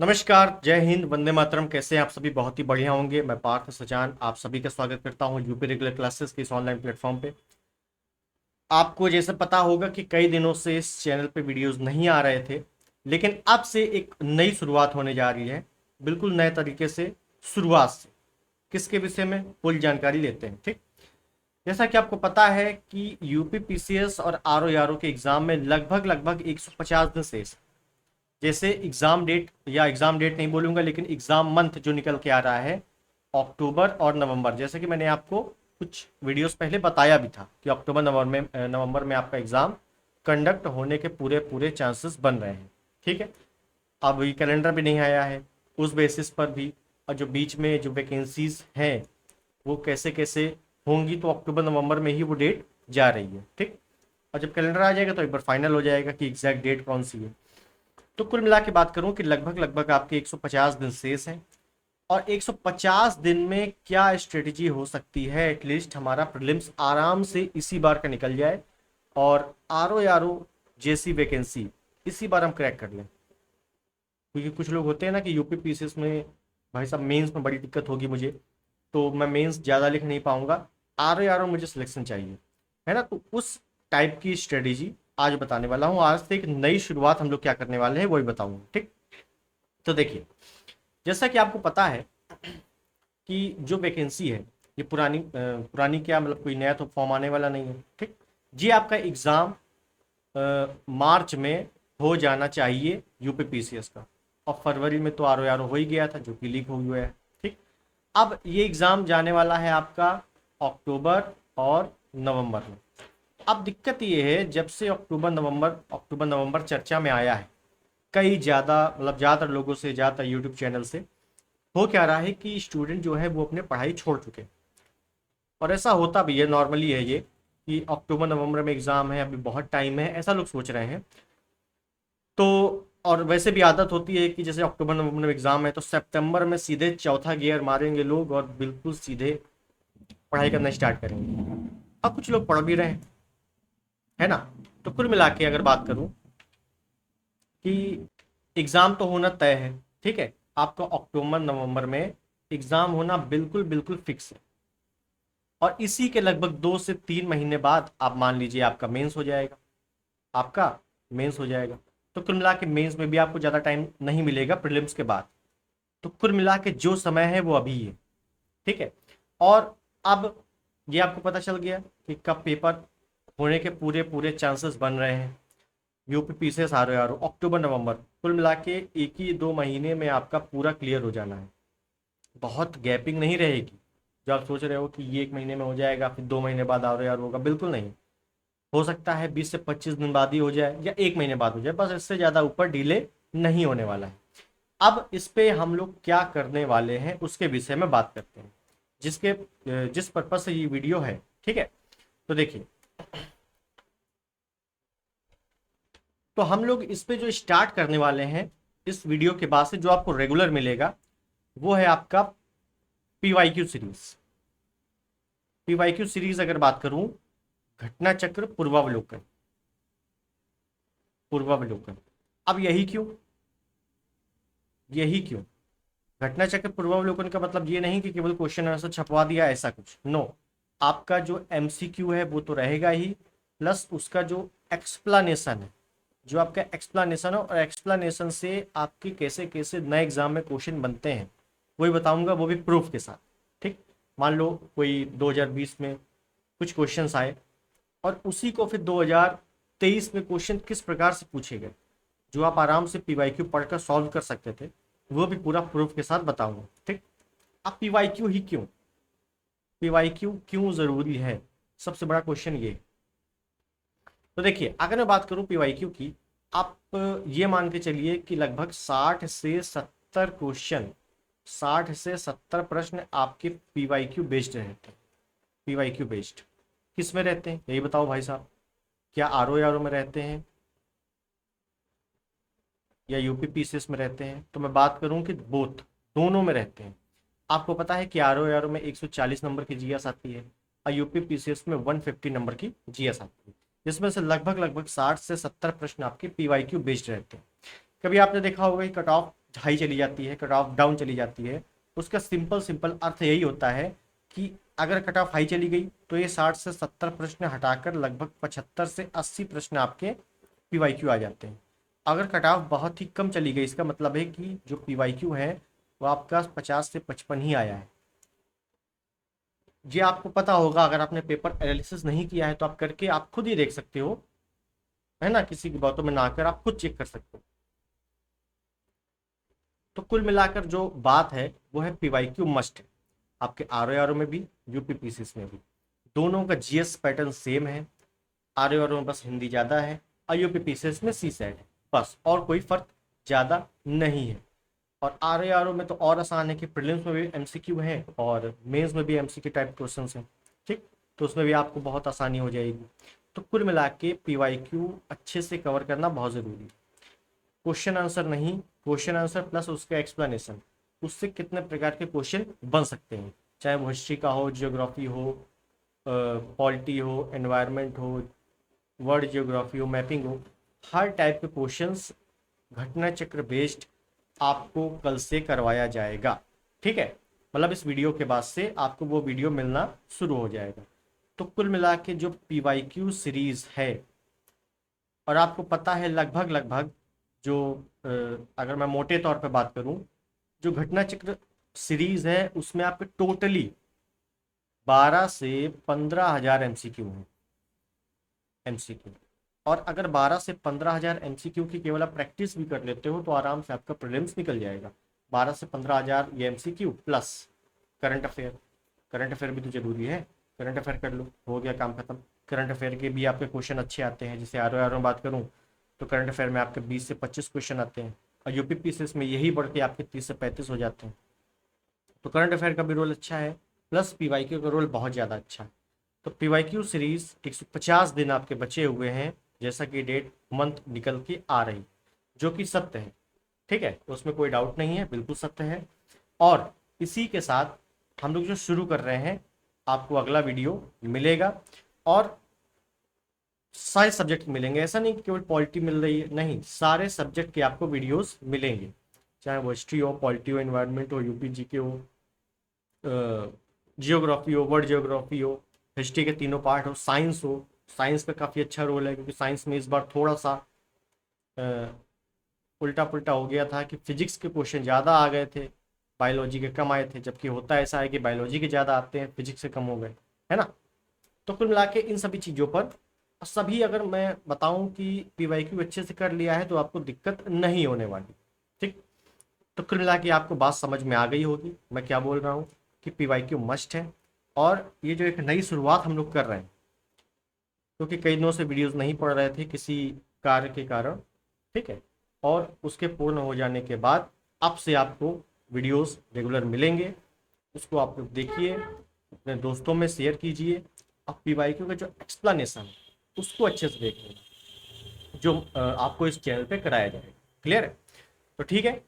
नमस्कार, जय हिंद, वंदे मातरम। कैसे हैं आप सभी? बहुत ही बढ़िया होंगे। मैं पार्थ सजान आप सभी का स्वागत करता हूं यूपी रेगुलर क्लासेस के इस ऑनलाइन प्लेटफॉर्म पे। आपको जैसे पता होगा कि कई दिनों से इस चैनल पे वीडियोस नहीं आ रहे थे, लेकिन अब से एक नई शुरुआत होने जा रही है, बिल्कुल नए तरीके से। शुरुआत से किसके विषय में पूरी जानकारी लेते हैं, ठीक। जैसा कि आपको पता है कि यूपी पीसीएस और आरओ के एग्जाम में लगभग लगभग 150 दिन शेष है। जैसे एग्जाम डेट, या एग्जाम डेट नहीं बोलूंगा लेकिन एग्जाम मंथ जो निकल के आ रहा है, अक्टूबर और नवंबर। जैसे कि मैंने आपको कुछ वीडियोस पहले बताया भी था कि अक्टूबर नवंबर में आपका एग्जाम कंडक्ट होने के पूरे पूरे चांसेस बन रहे हैं, ठीक है। अब ये कैलेंडर भी नहीं आया है, उस बेसिस पर भी। और जो बीच में जो वैकेंसीज हैं वो कैसे कैसे होंगी, तो अक्टूबर नवंबर में ही वो डेट जा रही है, ठीक। और जब कैलेंडर आ जाएगा तो एक बार फाइनल हो जाएगा कि एग्जैक्ट डेट कौन सी है। तो कुल मिला के बात करूं कि लगभग लगभग आपके 150 दिन शेष हैं। और 150 दिन में क्या स्ट्रेटेजी हो सकती है, एटलीस्ट हमारा प्रीलिम्स आराम से इसी बार का निकल जाए और आरओ जैसी वैकेंसी इसी बार हम क्रैक कर लें। क्योंकि कुछ लोग होते हैं ना कि यूपी पीसीएस में भाई साहब मेंस में बड़ी दिक्कत होगी मुझे, तो मैं मेंस ज़्यादा लिख नहीं पाऊंगा, आरओ मुझे सिलेक्शन चाहिए, है ना। तो उस टाइप की स्ट्रेटेजी आज बताने वाला हूँ। आज से एक नई शुरुआत हम लोग क्या करने वाले हैं वही बताऊंगा, ठीक। तो देखिए, जैसा कि आपको पता है कि जो वैकेंसी है ये पुरानी क्या, मतलब कोई नया तो फॉर्म आने वाला नहीं है, ठीक। जी, आपका एग्ज़ाम मार्च में हो जाना चाहिए यूपी पीसीएस का। और फरवरी में तो आरओ हो ही गया था जो कि लीक हो गया है, ठीक। अब ये एग्ज़ाम जाने वाला है आपका अक्टूबर और नवंबर में। अब दिक्कत ये है, जब से अक्टूबर नवंबर चर्चा में आया है, कई ज़्यादा मतलब ज़्यादातर लोगों से, ज़्यादातर यूट्यूब चैनल से हो क्या रहा है कि स्टूडेंट जो है वो अपने पढ़ाई छोड़ चुके हैं। और ऐसा होता भी है, नॉर्मली है ये, कि अक्टूबर नवंबर में एग्ज़ाम है, अभी बहुत टाइम है, ऐसा लोग सोच रहे हैं। तो और वैसे भी आदत होती है कि जैसे अक्टूबर नवंबर में एग्ज़ाम है तो सितंबर में सीधे चौथा गियर मारेंगे लोग और बिल्कुल सीधे पढ़ाई करना स्टार्ट करेंगे। अब कुछ लोग पढ़ भी रहे हैं, है ना। तो कुल मिला के अगर बात करूं कि एग्ज़ाम तो होना तय है, ठीक है। आपका अक्टूबर नवंबर में एग्ज़ाम होना बिल्कुल बिल्कुल फिक्स है। और इसी के लगभग 2 से 3 महीने बाद आप मान लीजिए आपका मेंस हो जाएगा, आपका मेंस हो जाएगा। तो कुल मिला के मेंस में भी आपको ज़्यादा टाइम नहीं मिलेगा प्रीलिम्स के बाद। तो कुल मिला के जो समय है वो अभी है, ठीक है। और अब ये आपको पता चल गया कि कब पेपर होने के पूरे पूरे चांसेस बन रहे हैं। यूपी पीसीएस आरओ अक्टूबर नवंबर, कुल मिला के 1 ही 2 महीने में आपका पूरा क्लियर हो जाना है। बहुत गैपिंग नहीं रहेगी। जो आप सोच रहे हो कि ये 1 महीने में हो जाएगा फिर 2 महीने बाद आरओ होगा, बिल्कुल नहीं। हो सकता है 20 से 25 दिन बाद ही हो जाए या 1 महीने बाद हो जाए, बस इससे ज़्यादा ऊपर डिले नहीं होने वाला है। अब इस पे हम लोग क्या करने वाले हैं उसके विषय में बात करते हैं, जिस पर्पज से ये वीडियो है, ठीक है। तो देखिए, तो हम लोग इस पे जो स्टार्ट करने वाले हैं इस वीडियो के बाद से, जो आपको रेगुलर मिलेगा वो है आपका पीवाईक्यू सीरीज। पीवाईक्यू सीरीज अगर बात करूं, घटना चक्र पूर्वावलोकन, पूर्वावलोकन। अब यही क्यों घटना चक्र पूर्वावलोकन का मतलब ये नहीं कि केवल क्वेश्चन आंसर छपवा दिया, ऐसा कुछ नो। आपका जो एमसीक्यू है वो तो रहेगा ही, प्लस उसका जो एक्सप्लानेशन है, जो आपका एक्सप्लानेशन है, और एक्सप्लानेशन से आपके कैसे कैसे नए एग्जाम में क्वेश्चन बनते हैं वही बताऊंगा, वो भी प्रूफ के साथ, ठीक। मान लो कोई 2020 में कुछ क्वेश्चंस आए और उसी को फिर 2023 में क्वेश्चन किस प्रकार से पूछे गए, जो आप आराम से पीवाईक्यू पढ़कर सॉल्व कर सकते थे, वो भी पूरा प्रूफ के साथ बताऊंगा, ठीक। अब पीवाईक्यू ही क्यों, पीवाईक्यू क्यों जरूरी है, सबसे बड़ा क्वेश्चन ये है। तो देखिए, अगर मैं बात करूं पीवाईक्यू की, आप ये मान के चलिए कि लगभग 60 से 70 क्वेश्चन, 60 से 70 प्रश्न आपके पीवाईक्यू बेस्ड रहते हैं। पीवाईक्यू बेस्ड किस में रहते हैं यही बताओ भाई साहब, क्या आरओ में रहते हैं या यूपी पीसीएस में रहते हैं? तो मैं बात करूं कि बोथ, दोनों में रहते हैं। आपको पता है कि आरओ में 140 नंबर की जीएस आती है और यूपी पीसीएस में 150 नंबर की जीएस आती है, जिसमें से लगभग लगभग 60 से 70 प्रश्न आपके पीवाईक्यू बेस्ड रहते हैं। कभी आपने देखा होगा कि कट ऑफ हाई चली जाती है, कट ऑफ डाउन चली जाती है, उसका सिंपल सिंपल अर्थ यही होता है कि अगर कट ऑफ हाई चली गई तो ये 60 से 70 प्रश्न हटाकर लगभग 75 से 80 प्रश्न आपके पीवाईक्यू आ जाते हैं। अगर कट ऑफ बहुत ही कम चली गई, इसका मतलब है कि जो पीवाईक्यू है वो आपका 50 से 55 ही आया है। ये आपको पता होगा, अगर आपने पेपर एनालिसिस नहीं किया है तो आप करके आप खुद ही देख सकते हो, है ना, किसी की बातों में ना आकर आप खुद चेक कर सकते हो। तो कुल मिलाकर जो बात है वो है पीवाईक्यू मस्ट है, आपके आर में भी, यूपीपीसीएस में भी। दोनों का जीएस पैटर्न सेम है, आर में बस हिंदी ज़्यादा है और यूपीपीसीएस में सी सेट है, बस और कोई फर्क ज़्यादा नहीं है। और आर में तो और आसान है कि प्रीलिम्स में भी एमसीक्यू है और मेंस में भी एमसीक्यू टाइप क्वेश्चंस हैं, ठीक, तो उसमें भी आपको बहुत आसानी हो जाएगी। तो कुल मिला के पीवाईक्यू अच्छे से कवर करना बहुत ज़रूरी है। क्वेश्चन आंसर नहीं, क्वेश्चन आंसर प्लस उसका एक्सप्लेनेशन, उससे कितने प्रकार के क्वेश्चन बन सकते हैं, चाहे वो हिस्ट्री का हो, जियोग्राफी हो, पॉलिटी हो, एनवायरनमेंट हो, वर्ल्ड जियोग्राफी हो, मैपिंग हो, हर टाइप के क्वेश्चंस घटना चक्र बेस्ड आपको कल से करवाया जाएगा, ठीक है। मतलब इस वीडियो के बाद से आपको वो वीडियो मिलना शुरू हो जाएगा। तो कुल मिला के जो पीवाईक्यू सीरीज है, और आपको पता है लगभग लगभग जो अगर मैं मोटे तौर पे बात करूं, जो घटना चक्र सीरीज है उसमें आपके टोटली 12 से 15,000 एमसीक्यू हैं, एमसीक्यू। और अगर 12 से 15,000 एमसीक्यू की केवल आप प्रैक्टिस भी कर लेते हो तो आराम से आपका प्रीलिम्स निकल जाएगा। 12 से 15,000 ये MCQ plus current affair, current affair भी तो जरूरी है, करंट अफेयर कर लो, हो गया काम खत्म। करंट अफेयर के भी आपके क्वेश्चन अच्छे आते हैं, जैसे आर में बात करूँ तो करंट अफेयर में आपके 20 से 25 क्वेश्चन आते हैं और यूपीपीसीएस में यही बढ़ के आपके 30 से 35 हो जाते हैं। तो करंट अफेयर का भी रोल अच्छा है, प्लस पीवाईक्यू का रोल बहुत ज़्यादा अच्छा है। तो पीवाईक्यू सीरीज 150 दिन आपके बचे हुए हैं, जैसा कि डेट मंथ निकल के आ रही, जो कि सत्य है, ठीक है, तो उसमें कोई डाउट नहीं है, बिल्कुल सत्य है। और इसी के साथ हम लोग जो शुरू कर रहे हैं, आपको अगला वीडियो मिलेगा और सारे सब्जेक्ट मिलेंगे, ऐसा नहीं कि केवल पॉलिटी मिल रही है, नहीं, सारे सब्जेक्ट के आपको वीडियोस मिलेंगे, चाहे वो हिस्ट्री हो, पॉलिटी हो, एनवायरनमेंट हो, यूपीजी के हो, जियोग्राफी हो, वर्ल्ड जियोग्राफी हो, हिस्ट्री के तीनों पार्ट हो, साइंस हो। साइंस का काफ़ी अच्छा रोल है, क्योंकि साइंस में इस बार थोड़ा सा उल्टा पुल्टा हो गया था कि फिजिक्स के क्वेश्चन ज़्यादा आ गए थे, बायोलॉजी के कम आए थे, जबकि होता ऐसा है कि बायोलॉजी के ज़्यादा आते हैं, फिजिक्स के कम हो गए, है ना। तो कुल मिला के इन सभी चीज़ों पर सभी, अगर मैं बताऊं कि पीवाईक्यू अच्छे से कर लिया है तो आपको दिक्कत नहीं होने वाली, ठीक। तो कुल मिला के आपको बात समझ में आ गई होगी मैं क्या बोल रहा हूँ, कि पीवाईक्यू मस्ट है। और ये जो एक नई शुरुआत हम लोग कर रहे हैं, क्योंकि कई दिनों से वीडियोस नहीं पड़ रहे थे किसी कार्य के कारण, ठीक है, और उसके पूर्ण हो जाने के बाद अब से आपको वीडियोस रेगुलर मिलेंगे, उसको आप लोग देखिए, अपने दोस्तों में शेयर कीजिए। अब पीवाईक्यू का जो एक्सप्लेनेशन है उसको अच्छे से देख लेना, जो आपको इस चैनल पे कराया जाएगा, क्लियर है। तो ठीक है,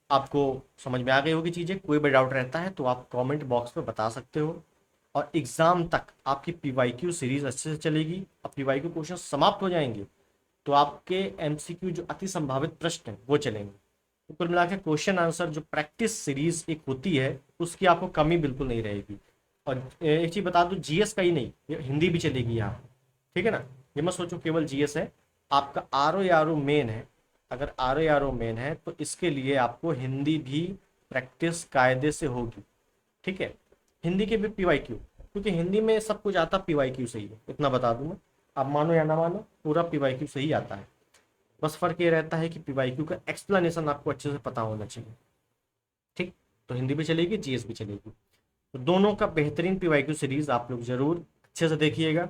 आपको समझ में आ गई होगी चीज़ें, कोई भी डाउट रहता है तो आप कमेंट बॉक्स में बता सकते हो। और एग्ज़ाम तक आपकी पीवाईक्यू सीरीज अच्छे से चलेगी, अब पीवाईक्यू क्वेश्चन समाप्त हो जाएंगे तो आपके एमसीक्यू जो अति संभावित प्रश्न हैं वो चलेंगे। तो कुल मिला के क्वेश्चन आंसर जो प्रैक्टिस सीरीज एक होती है उसकी आपको कमी बिल्कुल नहीं रहेगी। और एक चीज़ बता दूं, जीएस का ही नहीं, ये हिंदी भी चलेगी यहाँ, ठीक है ना। ये मत सोचो केवल जीएस है, आपका आर ओ मेन है, अगर आर ओ मेन है तो इसके लिए आपको हिंदी भी प्रैक्टिस कायदे से होगी, ठीक है। हिंदी के भी पीवाईक्यू, क्योंकि हिंदी में सब कुछ आता पीवाईक्यू से ही है, इतना बता दूं मैं, आप मानो या ना मानो पूरा पीवाईक्यू से ही आता है। बस फर्क ये रहता है कि पीवाईक्यू का एक्सप्लेनेशन आपको अच्छे से पता होना चाहिए, ठीक। तो हिंदी भी चलेगी, जीएस भी चलेगी, तो दोनों का बेहतरीन पीवाईक्यू सीरीज आप लोग जरूर अच्छे से देखिएगा।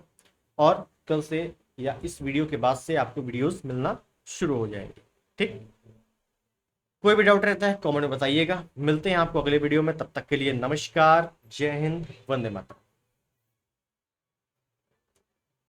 और कल से या इस वीडियो के बाद से आपको वीडियोस मिलना शुरू हो जाएंगे, ठीक। कोई भी डाउट रहता है कमेंट में बताइएगा, मिलते हैं आपको अगले वीडियो में, तब तक के लिए नमस्कार, जय हिंद, वंदे मातरम।